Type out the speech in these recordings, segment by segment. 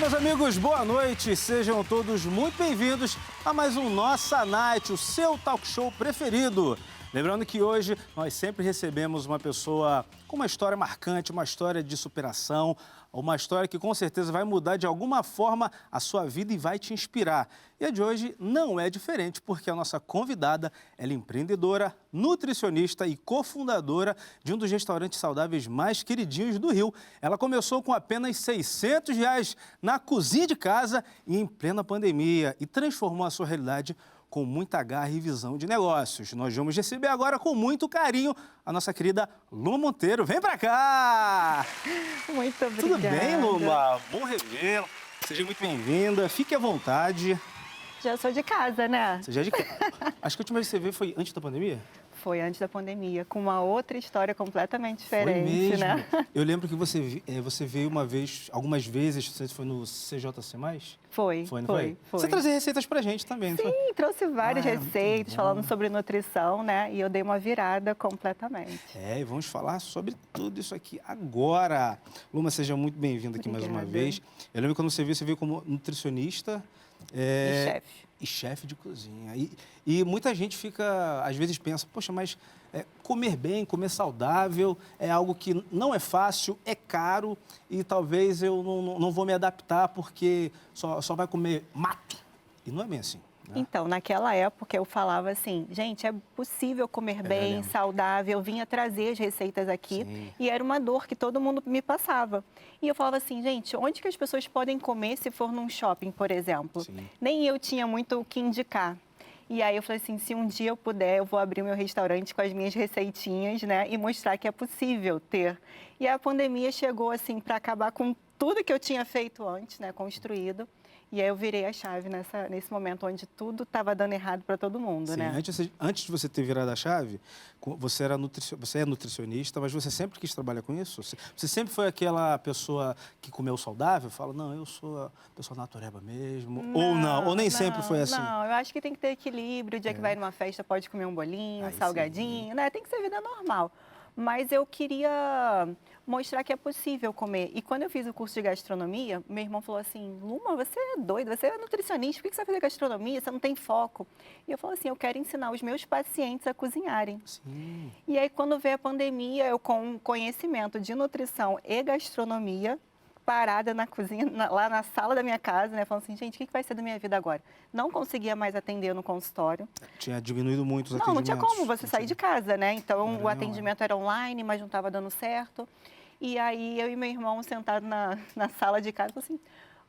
meus amigos, boa noite. Sejam todos muito bem-vindos a mais um Nossa Night, o seu talk show preferido. Lembrando que hoje nós sempre recebemos uma pessoa com uma história marcante, uma história de superação, uma história que com certeza vai mudar de alguma forma a sua vida e vai te inspirar. E a de hoje não é diferente, porque a nossa convidada, ela é empreendedora, nutricionista e cofundadora de um dos restaurantes saudáveis mais queridinhos do Rio. Ela começou com apenas R$ 600 na cozinha de casa e em plena pandemia e transformou a sua realidade com muita garra e visão de negócios. Nós vamos receber agora com muito carinho a nossa querida Luma Monteiro. Vem pra cá! Muito obrigada. Tudo bem, Luma? Bom revê-la. Seja muito bem-vinda. Fique à vontade. Já sou de casa, né? Você já é de casa. Acho que a última vez que você veio foi antes da pandemia? Foi antes da pandemia, com uma outra história completamente diferente, foi mesmo. né? Eu lembro que você veio uma vez, algumas vezes, você foi no CJC+? Foi, não foi. Você trazia receitas pra gente também, não foi? Sim, trouxe várias muito receitas bom. falando sobre nutrição, né? E eu dei uma virada completamente. E vamos falar sobre tudo isso aqui agora. Luma, seja muito bem-vinda aqui mais uma vez. Eu lembro que quando você veio como nutricionista... E chefe. E chefe de cozinha. E muita gente fica, às vezes pensa, poxa, mas comer bem, comer saudável é algo que não é fácil, é caro e talvez eu não vou me adaptar porque só vai comer mato. E não é bem assim. Então, naquela época eu falava assim, gente, é possível comer bem, saudável, eu vinha trazer as receitas aqui. Sim. E era uma dor que todo mundo me passava. E eu falava assim, gente, onde que as pessoas podem comer se for num shopping, por exemplo? Sim. Nem eu tinha muito o que indicar. E aí eu falei assim, se um dia eu puder, eu vou abrir o meu restaurante com as minhas receitinhas, né? E mostrar que é possível ter. E a pandemia chegou assim para acabar com tudo que eu tinha feito antes, né? Construído. E aí eu virei a chave nesse momento onde tudo estava dando errado para todo mundo, Sim, né? Antes de você ter virado a chave, você é nutricionista, mas você sempre quis trabalhar com isso? Você sempre foi aquela pessoa que comeu saudável? Fala, não, eu sou a pessoa natureba mesmo? Ou nem sempre foi assim? Não, eu acho que tem que ter equilíbrio. O dia que vai numa festa pode comer um bolinho, um salgadinho, né? Tem que ser vida normal. Mas eu queria mostrar que é possível comer. E quando eu fiz o curso de gastronomia, meu irmão falou assim, Luma, você é doida, você é nutricionista, por que você vai fazer gastronomia? Você não tem foco. E eu falei assim, eu quero ensinar os meus pacientes a cozinharem. Sim. E aí, quando veio a pandemia, eu com conhecimento de nutrição e gastronomia, parada na cozinha, lá na sala da minha casa, né? Falando assim, gente, o que vai ser da minha vida agora? Não conseguia mais atender no consultório. Tinha diminuído muito os atendimentos. Não tinha como você sair de casa, né? Então, o atendimento era online, mas não estava dando certo. E aí, eu e meu irmão sentados na sala de casa, falamos assim,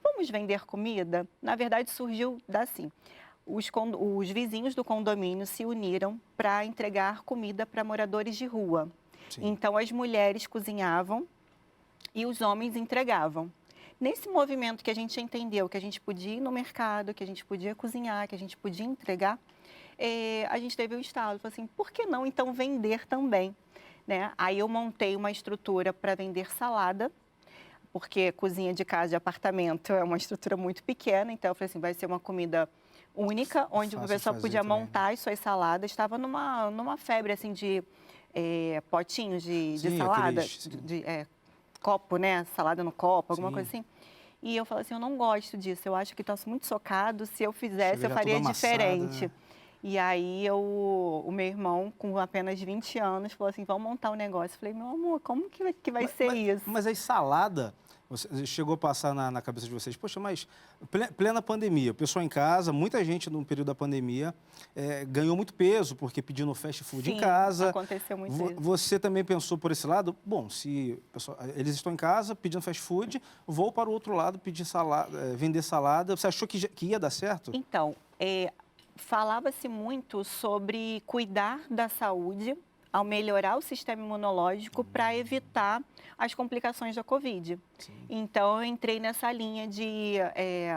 vamos vender comida? Na verdade, surgiu assim. Os vizinhos do condomínio se uniram para entregar comida para moradores de rua. Sim. Então, as mulheres cozinhavam e os homens entregavam. Nesse movimento que a gente entendeu que a gente podia ir no mercado, que a gente podia cozinhar, que a gente podia entregar, a gente teve o estalo. Falou assim, por que não então vender também? Né? Aí eu montei uma estrutura para vender salada, porque cozinha de casa, de apartamento, é uma estrutura muito pequena. Então eu falei assim, vai ser uma comida única, onde a pessoa podia montar as suas saladas. Estava numa febre assim de potinhos de salada, copo, né? Salada no copo, alguma coisa assim. E eu falei assim, eu não gosto disso, eu acho que está muito socado, se eu fizesse, eu faria diferente. Né? E aí, o meu irmão, com apenas 20 anos, falou assim, vamos montar um negócio. Eu falei, meu amor, como que vai ser isso? Mas aí, salada, você chegou a passar na cabeça de vocês, poxa, mas plena pandemia, o pessoal em casa, muita gente no período da pandemia ganhou muito peso, porque pedindo fast food em casa. Aconteceu muito isso. Você também pensou por esse lado? Bom, se eles estão em casa pedindo fast food, vou para o outro lado pedir vender salada. Você achou que ia dar certo? Então, falava-se muito sobre cuidar da saúde ao melhorar o sistema imunológico para evitar as complicações da Covid. Sim. Então, eu entrei nessa linha de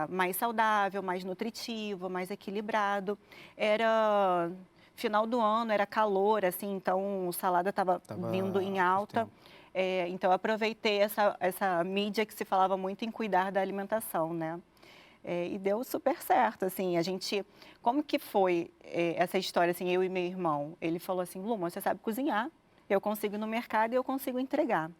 mais saudável, mais nutritivo, mais equilibrado. Era final do ano, era calor, assim, então salada estava vindo em alta. Então, eu aproveitei essa mídia que se falava muito em cuidar da alimentação, né? E deu super certo, assim, como que foi essa história, assim, eu e meu irmão? Ele falou assim, Luma, você sabe cozinhar, eu consigo ir no mercado e eu consigo entregar.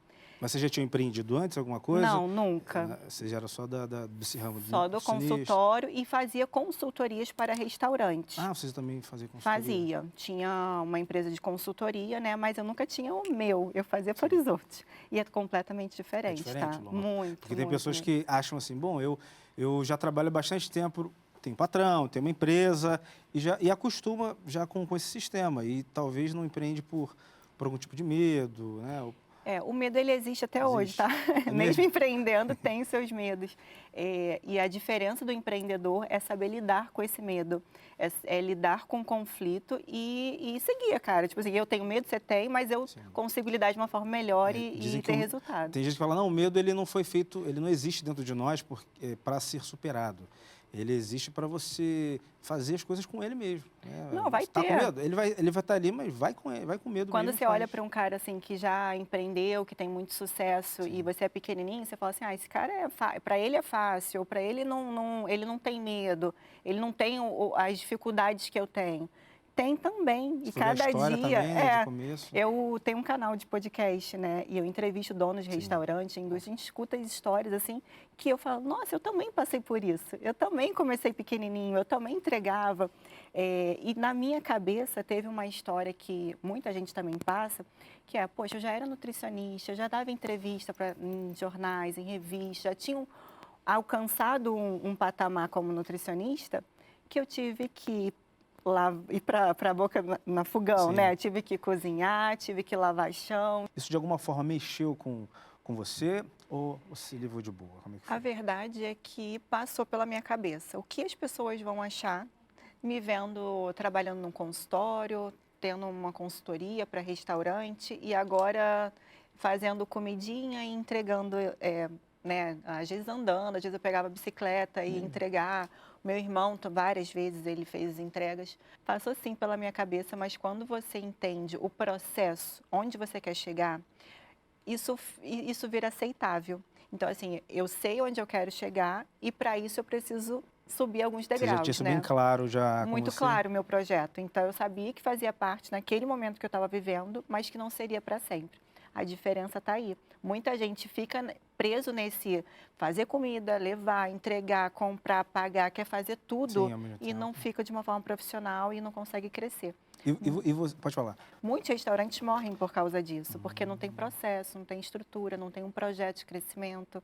Mas você já tinha empreendido antes alguma coisa? Não, nunca. Você já era só desse ramo? Só do consultório e fazia consultorias para restaurantes. Ah, você também fazia consultoria? Fazia. Tinha uma empresa de consultoria, né? Mas eu nunca tinha o meu. Eu fazia para os outros. E é completamente diferente, tá? Loma. Muito, Porque tem muito, pessoas muito. que acham assim, bom, eu já trabalho há bastante tempo, tenho patrão, tenho uma empresa e acostuma já com esse sistema. E talvez não empreende por algum tipo de medo, né? O medo ele existe até hoje, tá? Mesmo empreendendo, tem seus medos. E a diferença do empreendedor é saber lidar com esse medo. É lidar com o conflito e seguir, cara. Tipo assim, eu tenho medo, você tem, mas eu consigo lidar de uma forma melhor e ter resultado. Tem gente que fala, não, o medo ele não foi feito, ele não existe dentro de nós para ser superado. Ele existe para você fazer as coisas com ele mesmo. Não, vai ter. Tá com medo? Ele vai estar ali, mas vai com medo Quando mesmo. Você olha para um cara assim que já empreendeu, que tem muito sucesso e você é pequenininho, você fala assim, esse cara para ele é fácil, para ele ele não tem medo, ele não tem as dificuldades que eu tenho. Tem também, e cada dia também, de começo. Eu tenho um canal de podcast, né? E eu entrevisto donos de restaurante, indústria, a gente escuta histórias assim que eu falo, nossa, eu também passei por isso. Eu também comecei pequenininho, eu também entregava. E na minha cabeça teve uma história que muita gente também passa, que é, poxa, eu já era nutricionista, eu já dava entrevista em jornais, em revistas, já tinha alcançado um patamar como nutricionista, que eu tive que ir para a boca na fogão, né? Eu tive que cozinhar, tive que lavar chão. Isso de alguma forma mexeu com você ou você levou de boa? Como é que foi? A verdade é que passou pela minha cabeça. O que as pessoas vão achar me vendo trabalhando num consultório, tendo uma consultoria para restaurante e agora fazendo comidinha e entregando, né? Às vezes andando, às vezes eu pegava a bicicleta e ia entregar. Meu irmão, várias vezes, ele fez entregas. Passou sim pela minha cabeça, mas quando você entende o processo, onde você quer chegar, isso vira aceitável. Então, assim, eu sei onde eu quero chegar e, para isso, eu preciso subir alguns degraus. Você já tinha isso bem claro já Muito claro o meu projeto. Então, eu sabia que fazia parte naquele momento que eu estava vivendo, mas que não seria para sempre. A diferença está aí. Muita gente fica preso nesse fazer comida, levar, entregar, comprar, pagar, quer fazer tudo e não fica de uma forma profissional e não consegue crescer. E você, pode falar. Muitos restaurantes morrem por causa disso, porque não tem processo, não tem estrutura, não tem um projeto de crescimento.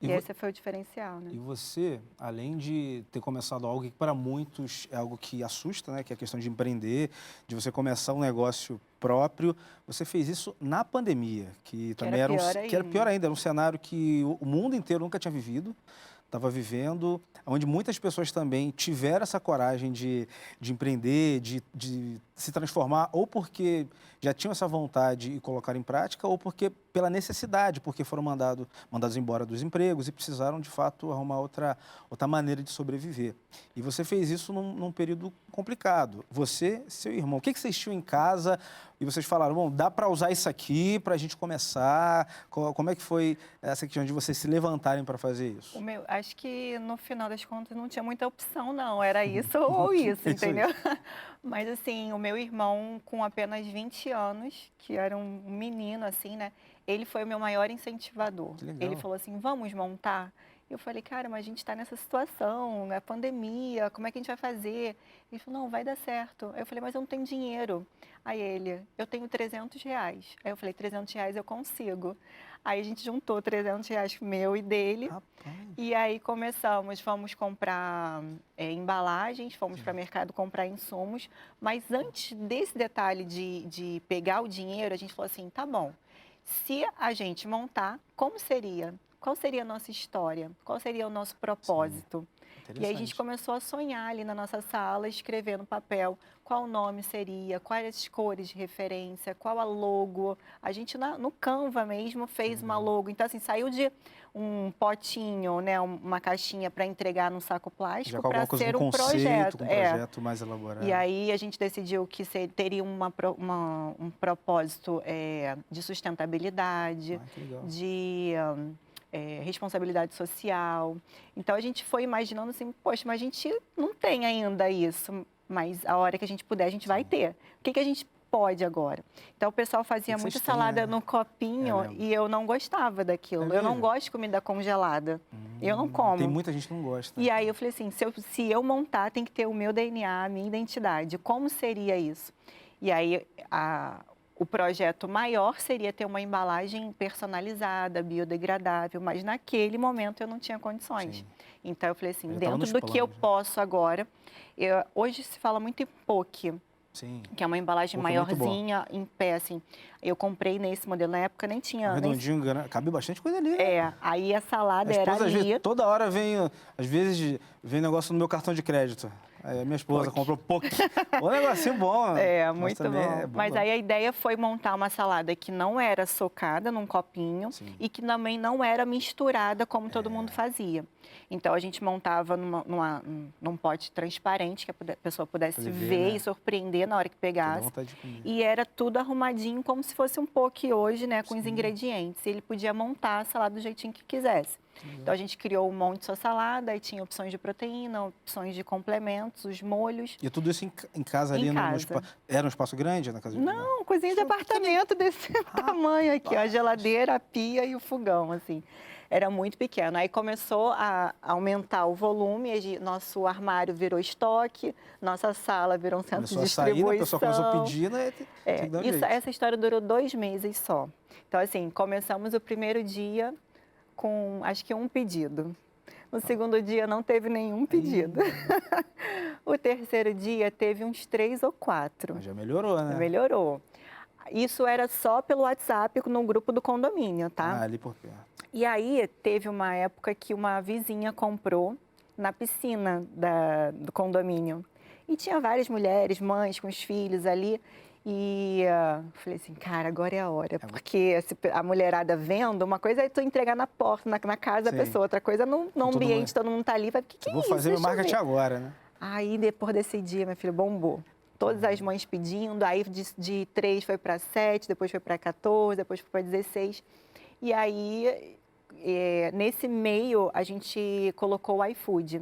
E esse foi o diferencial, né? E você, além de ter começado algo que para muitos é algo que assusta, né? Que é a questão de empreender, de você começar um negócio próprio, você fez isso na pandemia, que também era pior ainda, era um cenário que o mundo inteiro nunca tinha vivido, estava vivendo, onde muitas pessoas também tiveram essa coragem de empreender, de se transformar, ou porque já tinham essa vontade e colocaram em prática, ou porque pela necessidade, porque foram mandados embora dos empregos e precisaram, de fato, arrumar outra maneira de sobreviver. E você fez isso num período complicado. Você, seu irmão, o que vocês tinham em casa? E vocês falaram, bom, dá para usar isso aqui para a gente começar? Como é que foi essa questão de vocês se levantarem para fazer isso? Acho que no final das contas não tinha muita opção, não. Era isso ou isso, entendeu? Mas assim, o meu irmão, com apenas 20 anos, que era um menino, assim, né? Ele foi o meu maior incentivador. Ele falou assim, vamos montar? Eu falei, cara, mas a gente está nessa situação, é pandemia, como é que a gente vai fazer? Ele falou, não, vai dar certo. Aí eu falei, mas eu não tenho dinheiro. Aí ele, eu tenho R$300. Aí eu falei, R$300 eu consigo. Aí a gente juntou R$300 meu e dele. Rapaz. E aí fomos comprar embalagens, fomos para o mercado comprar insumos. Mas antes desse detalhe de pegar o dinheiro, a gente falou assim, tá bom, se a gente montar, como seria? Qual seria a nossa história? Qual seria o nosso propósito? E aí a gente começou a sonhar ali na nossa sala, escrever no papel qual o nome seria, quais as cores de referência, qual a logo. A gente no Canva mesmo fez uma logo. Então, assim, saiu de um potinho, né, uma caixinha para entregar num saco plástico para ser um projeto. Um projeto mais elaborado. E aí a gente decidiu que teria um propósito de sustentabilidade, de responsabilidade social. Então, a gente foi imaginando assim, poxa, mas a gente não tem ainda isso, mas a hora que a gente puder, a gente vai ter. O que a gente pode agora. Então, o pessoal fazia que muita vocês têm, salada né? no copinho e eu não gostava daquilo. Eu não mesmo? gosto de comida congelada. Eu não como. Tem muita gente que não gosta. E aí eu falei assim, se eu montar, tem que ter o meu DNA, a minha identidade. Como seria isso? E aí o projeto maior seria ter uma embalagem personalizada, biodegradável, mas naquele momento eu não tinha condições. Sim. Então eu falei assim, Já tava dentro nos do que eu planos, né? posso agora, hoje se fala muito em poke, Sim. que é uma embalagem Poke é muito bom. maiorzinha, em pé, assim. Eu comprei nesse modelo, na época nem tinha... Redondinho, cabe bastante coisa ali. Né? Aí a salada A era esposa, às ali. vezes, toda hora às vezes, vem negócio no meu cartão de crédito. Aí a minha esposa comprou poke. Um negocinho bom. Muito também bom. é bom. Mas aí a ideia foi montar uma salada que não era socada num copinho e que também não era misturada como todo mundo fazia. Então, a gente montava num pote transparente, que a pessoa pudesse ver, né? E surpreender na hora que pegasse. vontade de comer. E era tudo arrumadinho, como se fosse um poke hoje, né? Com os ingredientes. Ele podia montar a salada do jeitinho que quisesse. Então, a gente criou um monte de sua salada, aí tinha opções de proteína, opções de complementos, os molhos. E tudo isso em casa ali? Era um espaço grande na casa de Não, cozinha de apartamento desse tamanho aqui, ó, a geladeira, a pia e o fogão, assim. Era muito pequeno. Aí começou a aumentar o volume, nosso armário virou estoque, nossa sala virou um centro de distribuição. A pessoa começou a pedir, né? Tem que dar um jeito. Essa história durou 2 meses só. Então, assim, começamos o primeiro dia com, acho que um pedido. No segundo dia não teve nenhum pedido. O terceiro dia teve uns 3 ou 4. Mas já melhorou, né? Melhorou. Isso era só pelo WhatsApp no grupo do condomínio, tá? Ali por perto. E aí teve uma época que uma vizinha comprou na piscina do condomínio. E tinha várias mulheres, mães com os filhos ali. E falei assim, cara, agora é a hora. Porque a mulherada vendo, uma coisa é tu entregar na porta, na casa da pessoa. Outra coisa no ambiente, todo mundo tá ali. Vai, que vou fazer meu marketing agora, né? Aí, depois desse dia, minha filha, bombou. Todas as mães pedindo, aí de 3 foi para 7, depois foi para 14, depois foi para 16. E aí, nesse meio, a gente colocou o iFood.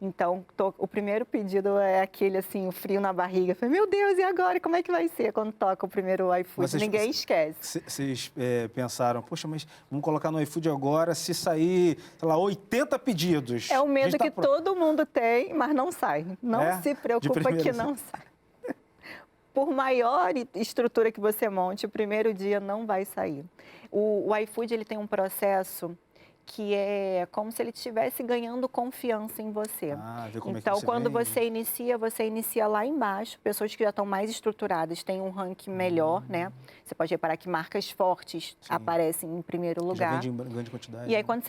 Então, o primeiro pedido é aquele, assim, o frio na barriga. Eu falei, meu Deus, e agora? Como é que vai ser quando toca o primeiro iFood? Ninguém esquece. Vocês pensaram, poxa, mas vamos colocar no iFood agora, se sair, sei lá, 80 pedidos. É o medo que todo mundo tem, mas não sai. Não se preocupa que não sai. Por maior estrutura que você monte, o primeiro dia não vai sair. O iFood, ele tem um processo que é como se ele estivesse ganhando confiança em você. Ver como então, é que quando você inicia lá embaixo. Pessoas que já estão mais estruturadas têm um ranking melhor, né? Você pode reparar que marcas fortes aparecem em primeiro lugar. Já vende em grande quantidade. E aí, quando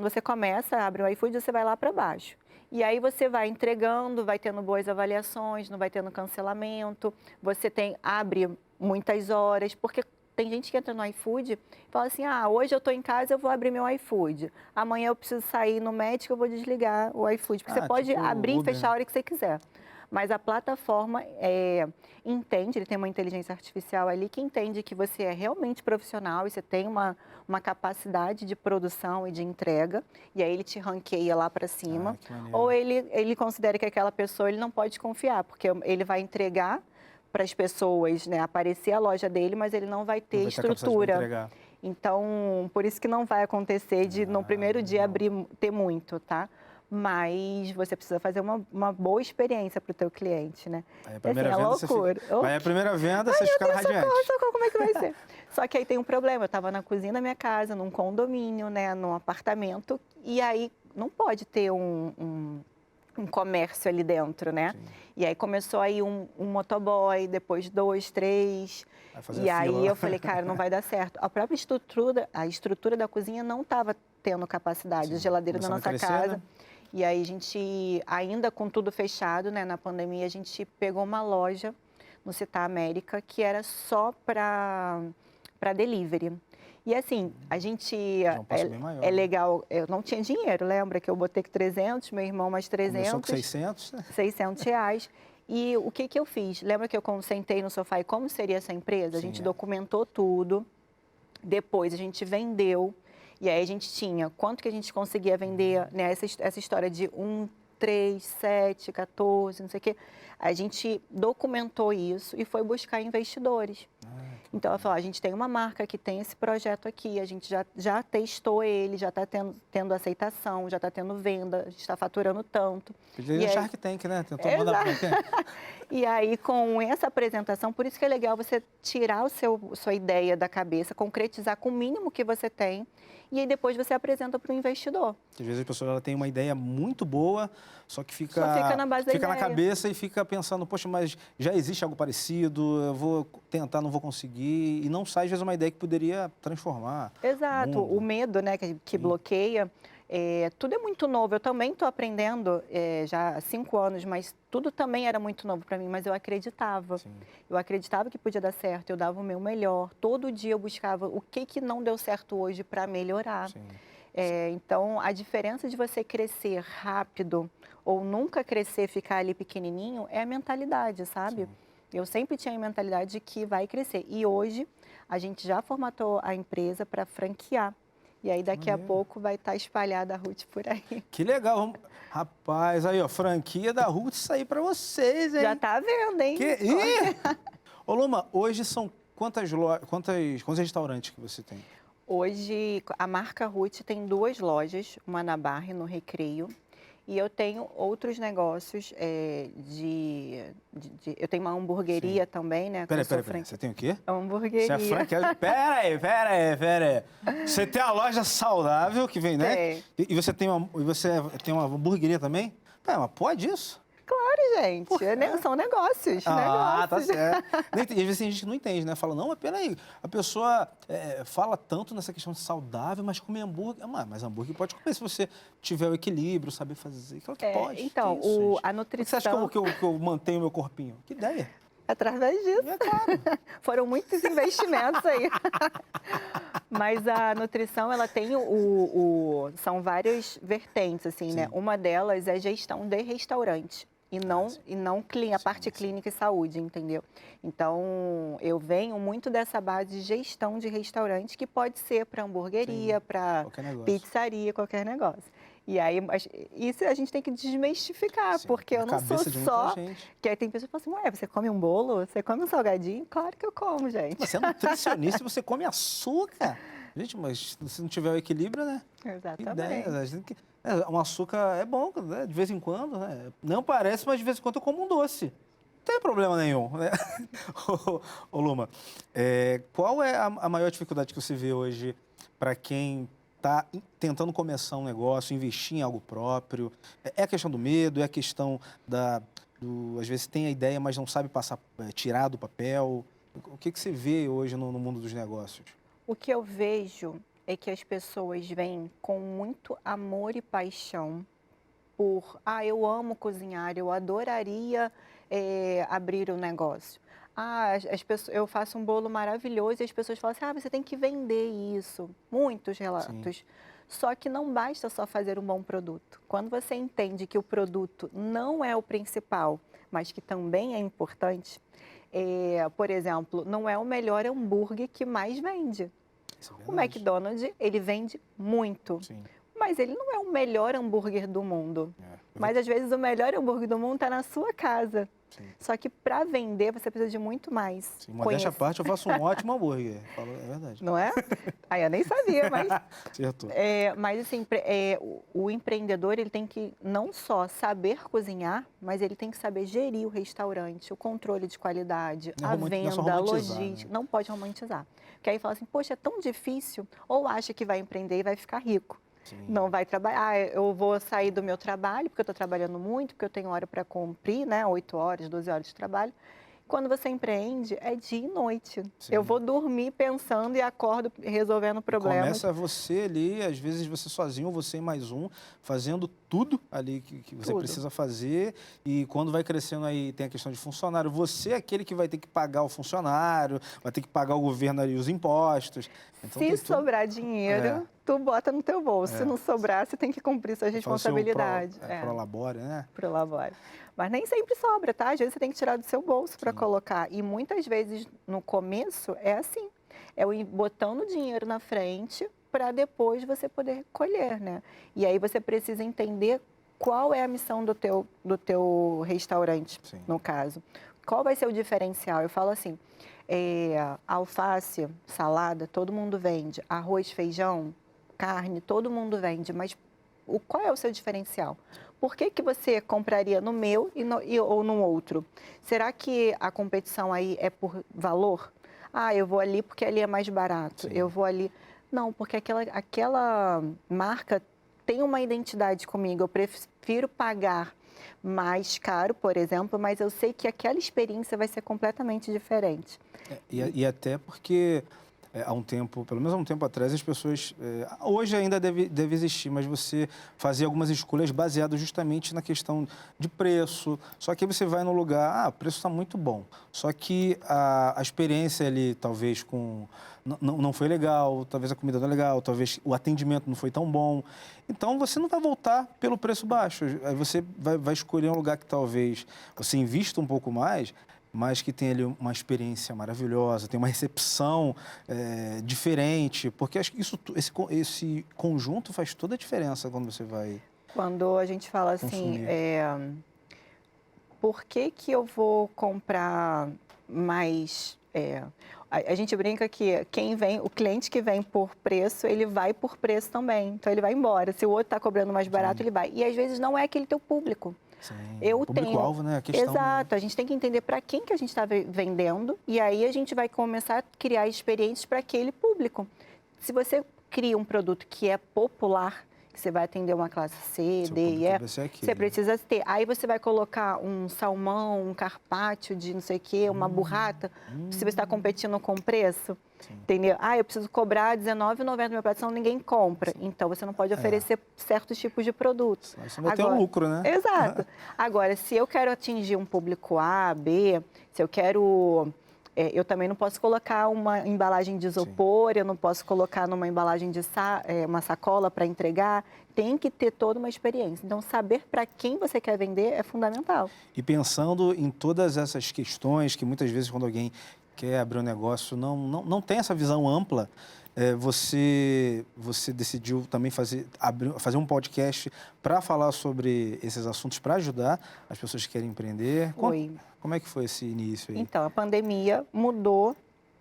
você começa, abre o iFood, você vai lá para baixo. E aí você vai entregando, vai tendo boas avaliações, não vai tendo cancelamento. Você abre muitas horas, porque tem gente que entra no iFood e fala assim, hoje eu estou em casa, eu vou abrir meu iFood. Amanhã eu preciso sair no médico, eu vou desligar o iFood. Porque você pode abrir e fechar a hora que você quiser. Mas a plataforma entende, ele tem uma inteligência artificial ali que entende que você é realmente profissional e você tem uma capacidade de produção e de entrega, e aí ele te ranqueia lá para cima. Ou ele considera que aquela pessoa ele não pode confiar, porque ele vai entregar para as pessoas, né, aparecer a loja dele, mas ele não vai ter estrutura. Então, por isso que não vai acontecer de no primeiro dia ter muito, tá? Mas você precisa fazer uma boa experiência para o teu cliente, né? Aí a primeira venda, loucura. Aí a primeira venda, vocês ficaram radiantes. Socorro, como é que vai ser? Só que aí tem um problema, eu estava na cozinha da minha casa, num condomínio, né, num apartamento, e aí não pode ter um comércio ali dentro, né? Sim. E aí começou aí um motoboy, depois 2, 3, e aí eu falei, cara, não vai dar certo. A própria estrutura da cozinha não estava tendo capacidade, a geladeira da nossa casa. Né? E aí a gente, ainda com tudo fechado, né, na pandemia, a gente pegou uma loja no Città América que era só para delivery. E assim, a gente, é legal, eu não tinha dinheiro, lembra que eu botei 300, meu irmão mais 300. Começou com 600? 600 reais. E o que eu fiz? Lembra que eu sentei no sofá e como seria essa empresa? A gente documentou tudo, depois a gente vendeu, e aí a gente tinha quanto que a gente conseguia vender, né? Essa história de 3, 7, 14, não sei o quê. A gente documentou isso e foi buscar investidores. Então, ela falou, a gente tem uma marca que tem esse projeto aqui, a gente já testou ele, já está tendo aceitação, já está tendo venda, a gente está faturando tanto. Podia deixar Shark Tank, né? Tentou mandar para E aí, com essa apresentação, por isso que é legal você tirar sua ideia da cabeça, concretizar com o mínimo que você tem, e aí depois você apresenta para o investidor. Às vezes a pessoa ela tem uma ideia muito boa, só que fica na base da na ideia. cabeça e fica pensando, poxa, mas já existe algo parecido, eu vou tentar, não vou conseguir, e não sai, às vezes, uma ideia que poderia transformar. Exato, o medo, né, que bloqueia. Tudo é muito novo, eu também estou aprendendo já há 5 anos, mas tudo também era muito novo para mim, mas eu acreditava. Sim. Eu acreditava que podia dar certo, eu dava o meu melhor. Todo dia eu buscava o que não deu certo hoje para melhorar. Sim. Então, a diferença de você crescer rápido ou nunca crescer, ficar ali pequenininho, é a mentalidade, sabe? Sim. Eu sempre tinha a mentalidade de que vai crescer. E hoje, a gente já formatou a empresa para franquear. E aí, daqui a pouco, vai estar espalhada a Ruth por aí. Que legal. Rapaz, aí, ó, franquia da Ruth, isso aí pra vocês, hein? Já tá vendo, hein? Ô, Luma, hoje são quantos restaurantes que você tem? Hoje, a marca Ruth tem 2 lojas, uma na Barra e no Recreio. E eu tenho outros negócios eu tenho uma hamburgueria também, né? Peraí. Você tem o quê? Hamburgueria. Você é franqueada? Pera aí. Você tem a loja saudável que vem, né? E você tem uma hamburgueria também? Pera, mas pode isso? Claro, gente. São negócios. Tá certo. Às vezes a gente não entende, né? Fala, não, mas peraí, a pessoa fala tanto nessa questão de saudável, mas comer hambúrguer... Mas hambúrguer pode comer se você tiver o equilíbrio, saber fazer. Claro que pode. Então, que isso, a nutrição... Por que você acha que eu mantenho o meu corpinho? Que ideia. Através disso. É claro. Foram muitos investimentos aí. Mas a nutrição, ela tem são várias vertentes, assim, né? Uma delas é gestão de restaurante. E não a parte clínica e saúde, entendeu? Então, eu venho muito dessa base de gestão de restaurante, que pode ser para hamburgueria, para pizzaria, qualquer negócio. E aí, isso a gente tem que desmistificar, porque eu não sou só... Que aí tem pessoas que falam assim, ué, você come um bolo? Você come um salgadinho? Claro que eu como, gente. Você é nutricionista e você come açúcar. Gente, mas se não tiver o equilíbrio, né? Exatamente. Um açúcar é bom, né? De vez em quando, né? Não parece, mas de vez em quando eu como um doce. Não tem problema nenhum, né? Ô, Luma, qual é a maior dificuldade que você vê hoje para quem está tentando começar um negócio, investir em algo próprio? É a questão do medo, é a questão às vezes tem a ideia, mas não sabe tirar do papel? O que você vê hoje no mundo dos negócios? O que eu vejo é que as pessoas vêm com muito amor e paixão eu amo cozinhar, eu adoraria abrir um negócio. Eu faço um bolo maravilhoso e as pessoas falam assim, você tem que vender isso. Muitos relatos. Sim. Só que não basta só fazer um bom produto. Quando você entende que o produto não é o principal, mas que também é importante, por exemplo, não é o melhor hambúrguer que mais vende. O McDonald's, ele vende muito. Sim. Mas ele não é o melhor hambúrguer do mundo. Mas, às vezes, o melhor hambúrguer do mundo está na sua casa. Sim. Só que, para vender, você precisa de muito mais. Sim, modéstia à parte, eu faço um ótimo hambúrguer. É verdade. Não é? Eu nem sabia, mas... Certo. Mas, assim, o empreendedor, ele tem que não só saber cozinhar, mas ele tem que saber gerir o restaurante, o controle de qualidade, a venda, a logística. Não pode romantizar. Porque aí fala assim, poxa, é tão difícil. Ou acha que vai empreender e vai ficar rico. Sim. Não vai trabalhar, eu vou sair do meu trabalho, porque eu estou trabalhando muito, porque eu tenho hora para cumprir, né? 8 horas, 12 horas de trabalho. Quando você empreende, é dia e noite. Sim. Eu vou dormir pensando e acordo resolvendo problemas. Começa você ali, às vezes você sozinho, você e mais um, fazendo tudo ali que você precisa fazer. E quando vai crescendo aí, tem a questão de funcionário. Você é aquele que vai ter que pagar o funcionário, vai ter que pagar o governo ali os impostos. Então, se sobrar dinheiro, tu bota no teu bolso. Se não sobrar, você tem que cumprir suas responsabilidades. Prolabore, né? Prolabore. Mas nem sempre sobra, tá? Às vezes você tem que tirar do seu bolso para colocar. E muitas vezes, no começo, é assim. É o botando dinheiro na frente para depois você poder colher, né? E aí você precisa entender qual é a missão do teu restaurante, Sim. no caso. Qual vai ser o diferencial? Eu falo assim, alface, salada, todo mundo vende. Arroz, feijão, carne, todo mundo vende. Mas qual é o seu diferencial? Por que você compraria no meu ou no outro? Será que a competição aí é por valor? Ah, eu vou ali porque ali é mais barato. Sim. Eu vou ali... Não, porque aquela marca tem uma identidade comigo. Eu prefiro pagar mais caro, por exemplo, mas eu sei que aquela experiência vai ser completamente diferente. E até porque há um tempo, pelo menos há um tempo atrás, as pessoas, hoje ainda deve existir, mas você fazia algumas escolhas baseadas justamente na questão de preço. Só que aí você vai no lugar, o preço está muito bom. Só que a experiência ali, talvez, não foi legal, talvez a comida não é legal, talvez o atendimento não foi tão bom. Então, você não vai voltar pelo preço baixo. Aí você vai escolher um lugar que talvez você invista um pouco mais, mas que tem ali uma experiência maravilhosa, tem uma recepção diferente, porque acho que esse conjunto faz toda a diferença quando você vai Quando a gente fala assim, por que eu vou comprar mais... a gente brinca que o cliente que vem por preço, ele vai por preço também. Então, ele vai embora. Se o outro está cobrando mais barato, ele vai. E, às vezes, não é aquele teu público. Sim, Eu público-alvo, né? A questão, Exato, né? a gente tem que entender para quem que a gente está vendendo e aí a gente vai começar a criar experiências para aquele público. Se você cria um produto que é popular, que você vai atender uma classe C, Seu D e E, público vai ser você precisa ter. Aí você vai colocar um salmão, um carpaccio de não sei o quê, uma burrata, se você está competindo com preço. Sim. Entendeu? Eu preciso cobrar R$19,90 no meu prato, senão ninguém compra. Então, você não pode oferecer certos tipos de produtos. Você vai ter um lucro, né? Exato. Agora, se eu quero atingir um público A, B, se eu quero... eu também não posso colocar uma embalagem de isopor, eu não posso colocar numa embalagem de uma sacola para entregar. Tem que ter toda uma experiência. Então, saber para quem você quer vender é fundamental. E pensando em todas essas questões que muitas vezes quando alguém quer abrir um negócio não tem essa visão ampla, você decidiu também fazer um podcast para falar sobre esses assuntos, para ajudar as pessoas que querem empreender. Como é que foi esse início aí? Então, a pandemia mudou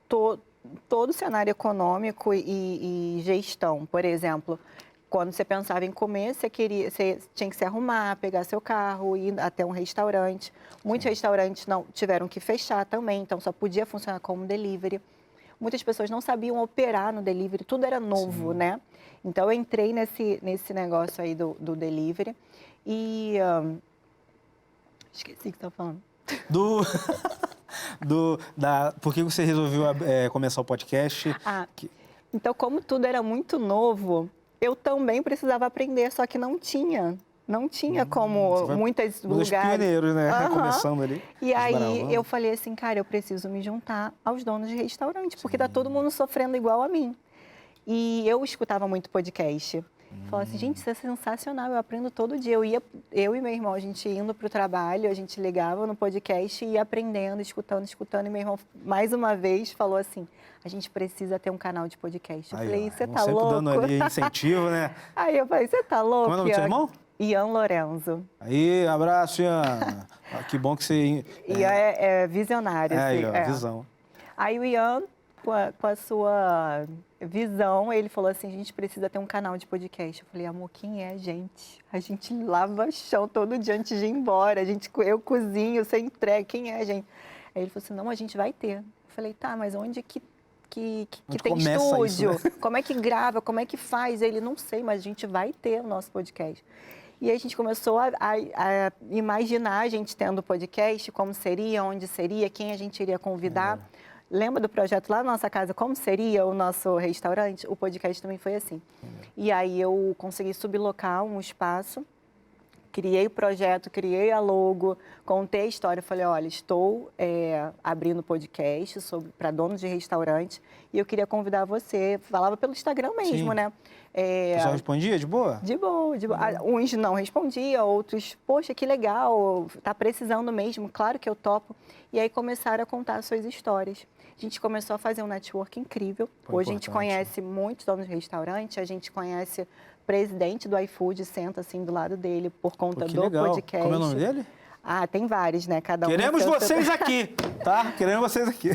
todo o cenário econômico e gestão. Por exemplo, quando você pensava em comer, você tinha que se arrumar, pegar seu carro, ir até um restaurante. Muitos restaurantes tiveram que fechar também, então só podia funcionar como delivery. Muitas pessoas não sabiam operar no delivery, tudo era novo, né? Então, eu entrei nesse negócio aí do delivery e... esqueci o que você estava falando. Por que você resolveu começar o podcast? Então, como tudo era muito novo, eu também precisava aprender, só que não tinha. Não tinha como muitos lugares. Pioneiros, né? Começando ali. E aí eu falei assim, cara, eu preciso me juntar aos donos de restaurante, porque tá todo mundo sofrendo igual a mim. E eu escutava muito podcast. Falei assim, gente, isso é sensacional, eu aprendo todo dia. Eu e meu irmão, a gente indo para o trabalho, a gente ligava no podcast e ia aprendendo, escutando. E meu irmão, mais uma vez, falou assim, a gente precisa ter um canal de podcast. Eu falei, você tá louco? Sempre dando ali incentivo, né? Aí eu falei, você tá louco? Como é o nome do seu irmão? Ian Lorenzo. Aí, abraço, Ian. Que bom que você... Ian é visionário. Visão. Aí o Ian, com a sua visão, ele falou assim, a gente precisa ter um canal de podcast. Eu falei, amor, quem é a gente? A gente lava chão todo dia antes de ir embora. Eu cozinho, você entrega, quem é a gente? Aí ele falou assim, não, a gente vai ter. Eu falei, tá, mas onde que tem estúdio? Isso, né? Como é que grava? Como é que faz? Ele, não sei, mas a gente vai ter o nosso podcast. E aí a gente começou a imaginar a gente tendo podcast, como seria, onde seria, quem a gente iria convidar. Lembra do projeto lá na nossa casa, como seria o nosso restaurante? O podcast também foi assim. E aí eu consegui sublocar um espaço, criei o projeto, criei a logo, contei a história. Falei, olha, estou abrindo podcast para donos de restaurante e eu queria convidar você. Falava pelo Instagram mesmo, né? O pessoal respondia de boa? De boa, de boa. Uns não respondiam, outros, poxa, que legal, tá precisando mesmo, claro que eu topo. E aí começaram a contar as suas histórias. A gente começou a fazer um network incrível. Hoje a gente conhece muitos donos de restaurante, a gente conhece o presidente do iFood, senta assim do lado dele por conta do legal. podcast. Como é o nome dele? Tem vários, né? Cada um. Queremos vocês aqui, tá? Queremos vocês aqui.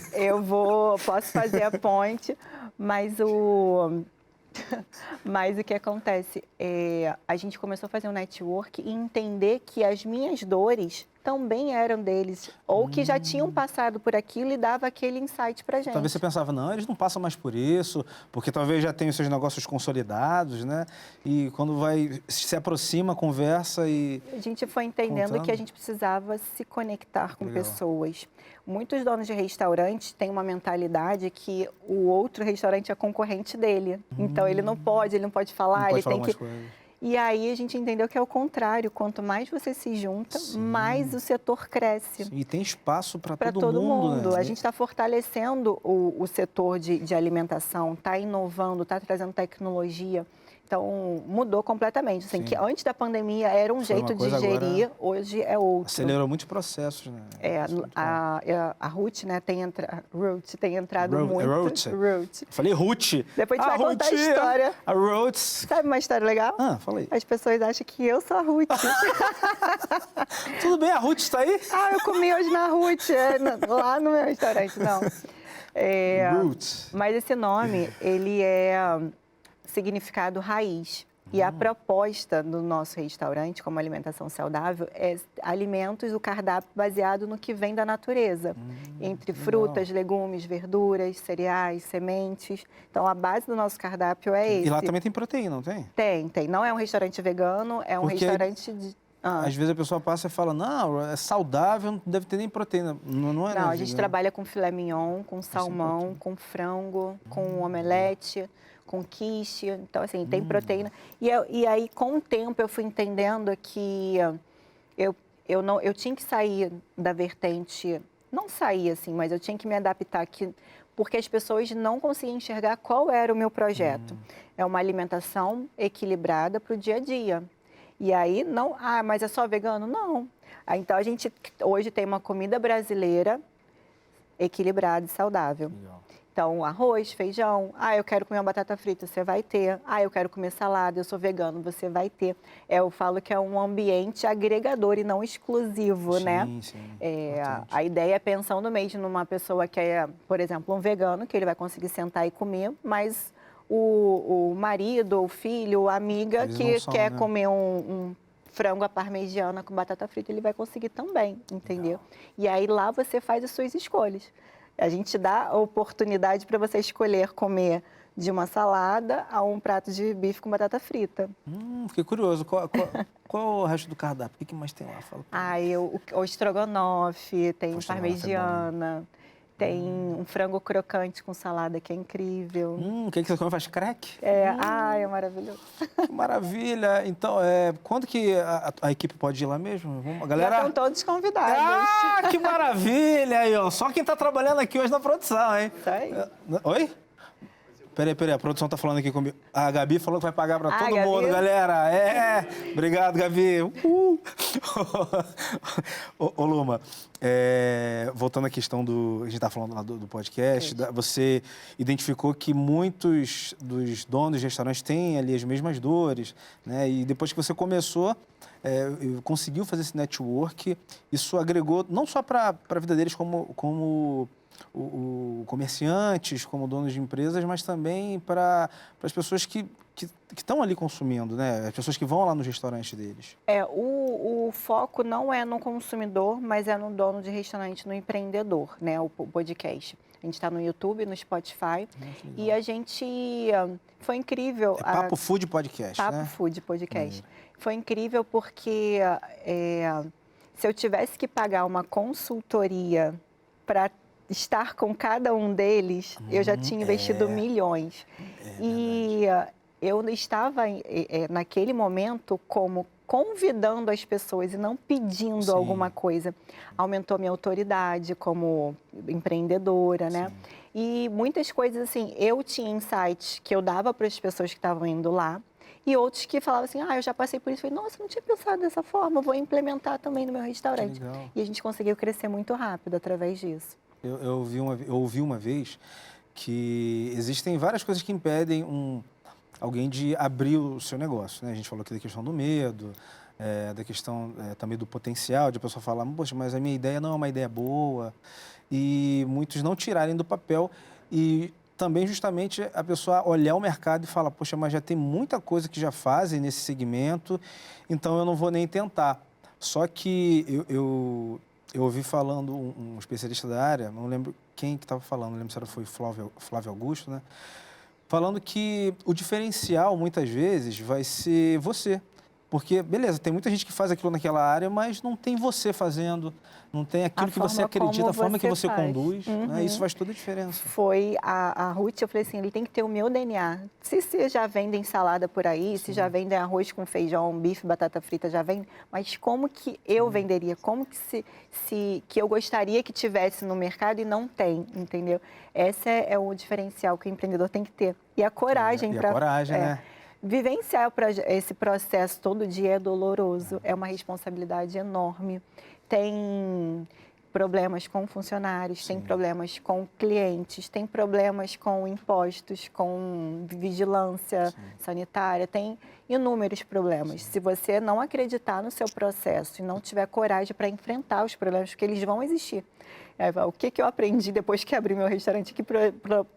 Posso fazer a ponte, mas o que acontece a gente começou a fazer um network e entender que as minhas dores também eram deles, ou que já tinham passado por aquilo e dava aquele insight pra gente. Talvez você pensava, não, eles não passam mais por isso, porque talvez já tenham seus negócios consolidados, né? E quando se aproxima, conversa e... A gente foi entendendo que a gente precisava se conectar com pessoas. Muitos donos de restaurantes têm uma mentalidade que o outro restaurante é concorrente dele. Então, ele não pode falar, ele tem que... E aí a gente entendeu que é o contrário, quanto mais você se junta, mais o setor cresce. E tem espaço para todo mundo. Né? A gente está fortalecendo o setor de alimentação, está inovando, está trazendo tecnologia. Então, mudou completamente. Assim, que antes da pandemia era um jeito de gerir, hoje é outro. Acelerou muitos processos, né? A Ruth, né, tem entrado muito. Ruth. Falei Ruth. Depois a gente vai contar a história. A Ruth. Sabe uma história legal? Falei. As pessoas acham que eu sou a Ruth. Tudo bem, a Ruth está aí? Eu comi hoje na Ruth, lá no meu restaurante, não. Ruth. Mas esse nome, ele é significado raiz. E a proposta do nosso restaurante, como alimentação saudável, é alimentos, o cardápio baseado no que vem da natureza. Entre frutas, legumes, verduras, cereais, sementes. Então, a base do nosso cardápio é esse. E lá também tem proteína, não tem? Tem. Não é um restaurante vegano, é um restaurante de... Às vezes a pessoa passa e fala, não, é saudável, não deve ter nem proteína. Não é. Não, a gente trabalha com filé mignon, com salmão, com frango, com omelete, com quiche. Então, assim, tem proteína. E aí, com o tempo, eu fui entendendo que eu tinha que sair da vertente... Não sair, assim, mas eu tinha que me adaptar, porque as pessoas não conseguiam enxergar qual era o meu projeto. É uma alimentação equilibrada para o dia a dia. E aí, não... mas é só vegano? Não. Então, a gente hoje tem uma comida brasileira equilibrada e saudável. Legal. Então, arroz, feijão. Eu quero comer uma batata frita, você vai ter. Eu quero comer salada, eu sou vegano, você vai ter. Eu falo que é um ambiente agregador e não exclusivo, né? Sim. A ideia é pensando mesmo numa pessoa que é, por exemplo, um vegano, que ele vai conseguir sentar e comer, mas o marido, o filho, a amiga que quer comer um frango à parmegiana com batata frita, ele vai conseguir também, entendeu? E aí lá você faz as suas escolhas. A gente dá a oportunidade para você escolher comer de uma salada a um prato de bife com batata frita. Fiquei curioso. Qual o resto do cardápio? O que mais tem lá? Fala o estrogonofe, tem parmegiana, tem um frango crocante com salada que é incrível. O que você come? Faz crack? É maravilhoso. Que maravilha. Então, quando que a equipe pode ir lá mesmo? Galera... Já estão todos convidados. Que maravilha! Aí, ó. Só quem está trabalhando aqui hoje na produção, hein? Isso aí. Oi? Peraí, a produção tá falando aqui comigo. A Gabi falou que vai pagar para todo Gabi? mundo, galera. Obrigado, Gabi. Ô, Luma, voltando à questão a gente tá falando lá do podcast, você identificou que muitos dos donos de restaurantes têm ali as mesmas dores, né? E depois que você começou, conseguiu fazer esse network, isso agregou não só para a vida deles como comerciantes, como donos de empresas, mas também para as pessoas que estão ali consumindo, né? As pessoas que vão lá nos restaurantes deles. O foco não é no consumidor, mas é no dono de restaurante, no empreendedor, né? O podcast. A gente está no YouTube, no Spotify. E a gente... Foi incrível... Papo Food Podcast, Papo né? Food Podcast. Foi incrível porque se eu tivesse que pagar uma consultoria para estar com cada um deles, eu já tinha investido milhões. E eu estava, naquele momento, como convidando as pessoas e não pedindo Sim. alguma coisa. Aumentou minha autoridade como empreendedora, né? Sim. E muitas coisas, assim, eu tinha insights que eu dava para as pessoas que estavam indo lá, e outros que falavam assim, eu já passei por isso. Eu falei, nossa, não tinha pensado dessa forma, vou implementar também no meu restaurante. Que legal. E a gente conseguiu crescer muito rápido através disso. Eu ouvi uma vez que existem várias coisas que impedem alguém de abrir o seu negócio, né? A gente falou aqui da questão do medo, da questão também do potencial, de a pessoa falar, poxa, mas a minha ideia não é uma ideia boa, e muitos não tirarem do papel, e também justamente a pessoa olhar o mercado e falar, poxa, mas já tem muita coisa que já fazem nesse segmento, então eu não vou nem tentar. Só que eu ouvi falando um especialista da área, não lembro quem que estava falando, não lembro se foi Flávio Augusto, né? Falando que o diferencial, muitas vezes, vai ser você. Porque, beleza, tem muita gente que faz aquilo naquela área, mas não tem você fazendo, não tem aquilo que você acredita, a forma que você conduz, né? Isso faz toda a diferença. Foi a Ruth, eu falei assim, ele tem que ter o meu DNA. Se já vendem salada por aí, se já vendem arroz com feijão, bife, batata frita, já vende, mas como que eu venderia? Como que que eu gostaria que tivesse no mercado e não tem, entendeu? Esse é o diferencial que o empreendedor tem que ter. E a coragem para... a coragem, né? Vivenciar esse processo todo dia é doloroso, é uma responsabilidade enorme. Tem problemas com funcionários, tem problemas com clientes, tem problemas com impostos, com vigilância sanitária, tem inúmeros problemas. Se você não acreditar no seu processo e não tiver coragem para enfrentar os problemas, porque eles vão existir. O que eu aprendi depois que abri meu restaurante? Que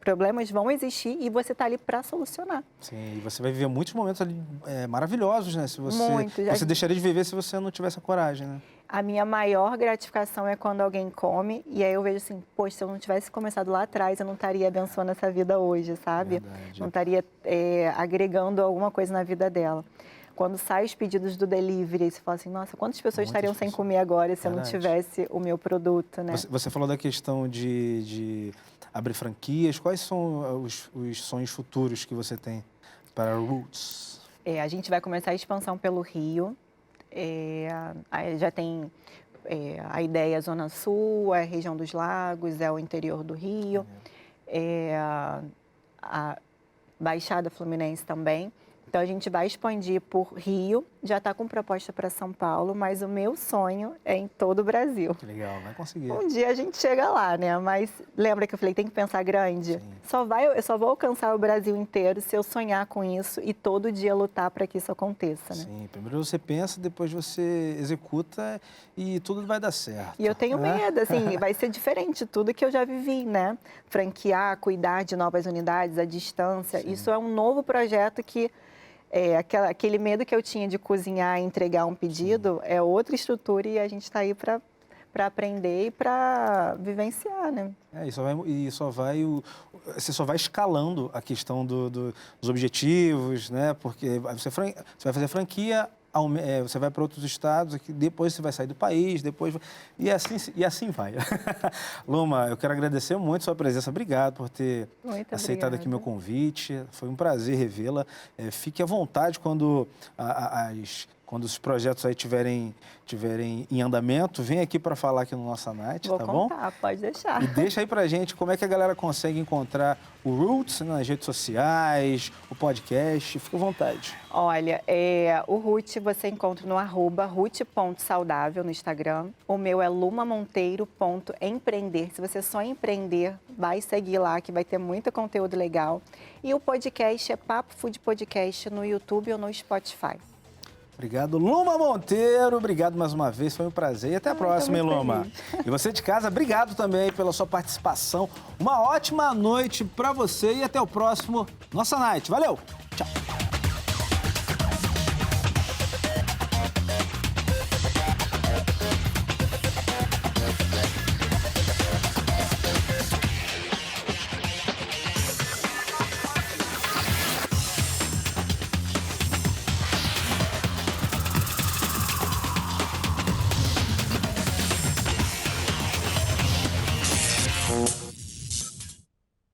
problemas vão existir e você está ali para solucionar. Sim, e você vai viver muitos momentos ali maravilhosos, né? Muito. Você deixaria de viver se você não tivesse a coragem, né? A minha maior gratificação é quando alguém come e aí eu vejo assim, poxa, se eu não tivesse começado lá atrás, eu não estaria abençoando essa vida hoje, sabe? Verdade. Não estaria agregando alguma coisa na vida dela. Quando saem os pedidos do delivery, você fala assim, nossa, quantas pessoas estariam sem comer agora se eu não tivesse o meu produto, né? Você falou da questão de abrir franquias. Quais são os sonhos futuros que você tem para Roots? A gente vai começar a expansão pelo Rio. Já tem a ideia Zona Sul, a região dos lagos, o interior do Rio, a Baixada Fluminense também. Então, a gente vai expandir por Rio, já está com proposta para São Paulo, mas o meu sonho é em todo o Brasil. Que legal, vai conseguir. Um dia a gente chega lá, né? Mas lembra que eu falei, tem que pensar grande? Eu só vou alcançar o Brasil inteiro se eu sonhar com isso e todo dia lutar para que isso aconteça, né? Sim, primeiro você pensa, depois você executa e tudo vai dar certo. E eu tenho medo, assim, vai ser diferente tudo que eu já vivi, né? Franquear, cuidar de novas unidades à distância, isso é um novo projeto que... aquele medo que eu tinha de cozinhar e entregar um pedido é outra estrutura e a gente está aí para aprender e para vivenciar, né? Você só vai escalando a questão dos objetivos, né? Porque você vai fazer franquia, você vai para outros estados, depois você vai sair do país, e assim vai. Luma, eu quero agradecer muito a sua presença. Obrigado por ter aceitado aqui meu convite. Foi um prazer revê-la. Fique à vontade quando os projetos aí estiverem em andamento, vem aqui para falar aqui no Nossa Night, tá bom? Vou contar, pode deixar. E deixa aí pra gente como é que a galera consegue encontrar o Roots nas redes sociais, o podcast, fica à vontade. Olha, o Ruth você encontra no @ruth.saudável no Instagram. O meu é lumamonteiro.empreender. Se você só empreender, vai seguir lá que vai ter muito conteúdo legal. E o podcast é Papo Food Podcast no YouTube ou no Spotify. Obrigado, Luma Monteiro. Obrigado mais uma vez, foi um prazer. E até a próxima, hein, Luma? E você de casa, obrigado também pela sua participação. Uma ótima noite para você e até o próximo Nossa Night. Valeu! Tchau!